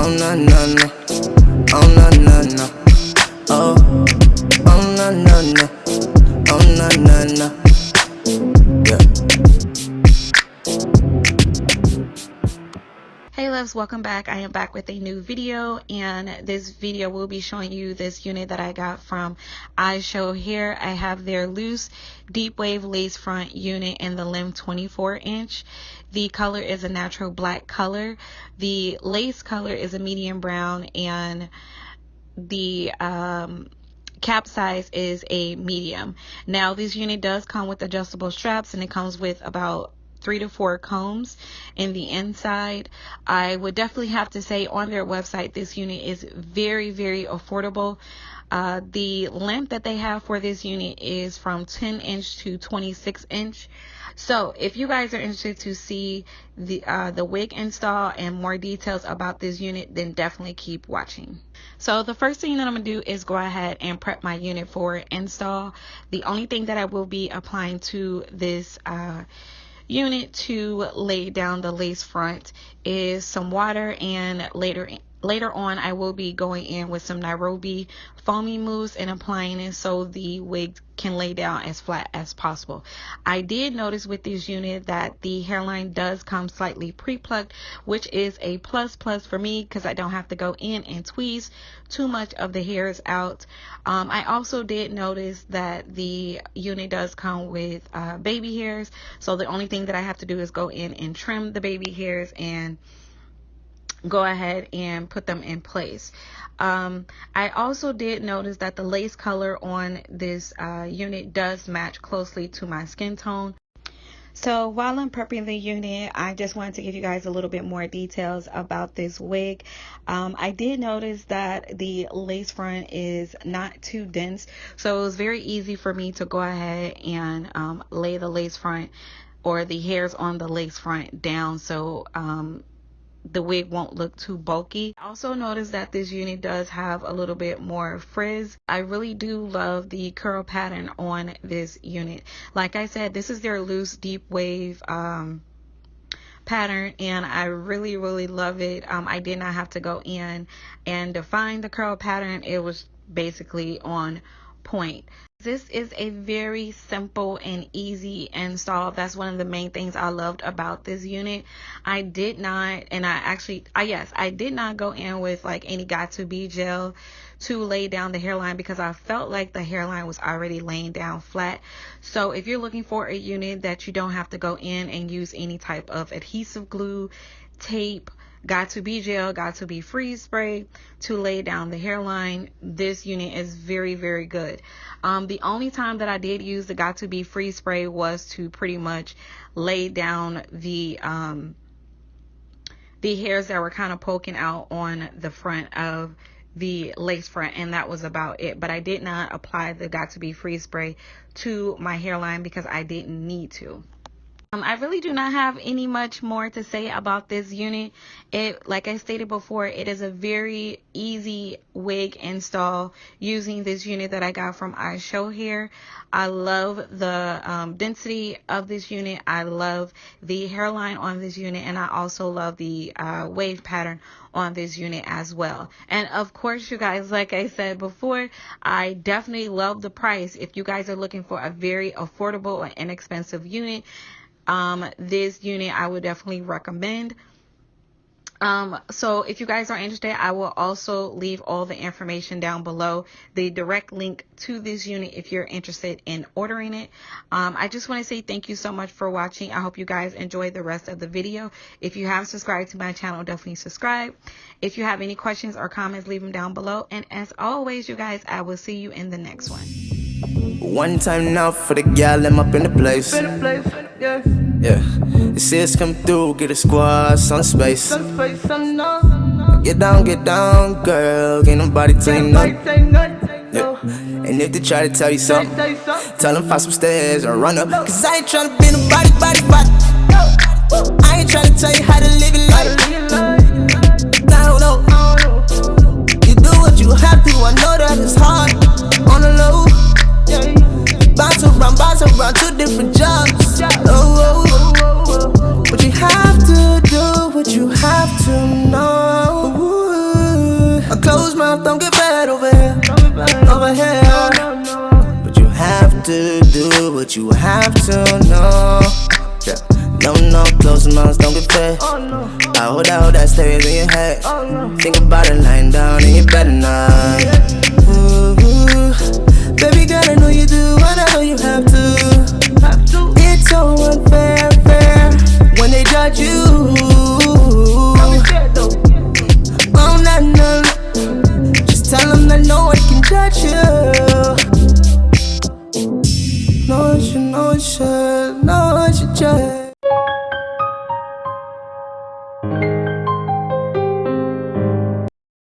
Oh no no no, oh no no no, oh no no no, oh no no no, yeah. Hey loves, welcome back. I am back with a new video, and this video will be showing you this unit that I got from Ishow. Here I have their loose deep wave lace front unit in the length 24 inch. The color is a natural black color. The lace color is a medium brown, and the cap size is a medium. Now this unit does come with adjustable straps, and it comes with about 3 to 4 combs in the inside. I would definitely have to say on their website this unit is very, very affordable. The length that they have for this unit is from 10 inch to 26 inch. So if you guys are interested to see the wig install and more details about this unit, then definitely keep watching. So the first thing that I'm gonna do is go ahead and prep my unit for install. The only thing that I will be applying to this unit to lay down the lace front is some water, and later on I will be going in with some Nairobi foamy mousse and applying it so the wig can lay down as flat as possible. I did notice with this unit that the hairline does come slightly pre-plucked, which is a plus for me because I don't have to go in and tweeze too much of the hairs out. I also did notice that the unit does come with baby hairs, so the only thing that I have to do is go in and trim the baby hairs and go ahead and put them in place. I also did notice that the lace color on this unit does match closely to my skin tone. So while I'm prepping the unit, I just wanted to give you guys a little bit more details about this wig. I did notice that the lace front is not too dense, so it was very easy for me to go ahead and lay the lace front or the hairs on the lace front down so the wig won't look too bulky. I also noticed that this unit does have a little bit more frizz. I really do love the curl pattern on this unit. Like I said, this is their loose deep wave pattern, and I really love it. I did not have to go in and define the curl pattern. It was basically on point. This is a very simple and easy install. That's one of the main things I loved about this unit. I did not, and I did not go in with like any got2b gel to lay down the hairline because I felt like the hairline was already laying down flat. So if you're looking for a unit that you don't have to go in and use any type of adhesive glue, tape, got2b gel, got2b freeze spray to lay down the hairline, this unit is very good. The only time that I did use the got2b freeze spray was to pretty much lay down the hairs that were kind of poking out on the front of the lace front, and that was about it. But I did not apply the got2b freeze spray to my hairline because I didn't need to. I really do not have any much more to say about this unit. Like I stated before, it is a very easy wig install using this unit that I got from Ishow here. I love the density of this unit. I love the hairline on this unit, and I also love the wave pattern on this unit as well. And of course, you guys, like I said before, I definitely love the price. If you guys are looking for a very affordable and inexpensive unit, this unit I would definitely recommend. So if you guys are interested, I will also leave all the information down below, the direct link to this unit if you're interested in ordering it. I just want to say thank you so much for watching. I hope you guys enjoyed the rest of the video. If you haven't subscribed to my channel, definitely subscribe. If you have any questions or comments, leave them down below. And as always, you guys, I will see you in the next one. One time now for the gal, I'm up in the place. Yeah, the sis come through, get a squad, some space. Get down, girl, ain't nobody tell you nothing. Yeah. And if they try to tell you something, tell them find some stairs or run up. Cause I ain't tryna be nobody, I ain't tryna tell you how to live your life. No, you do what you have to, I know that it's hard. On the low, bounce around 2 different jobs. But you have to do what you have to know. do, but you have to know. Yeah. No, close mouths don't get fed. I hold that stays in your head. Think about it lying down and you better not. Ooh, baby girl, I know you do, and I know you have to. It's so unfair, when they judge you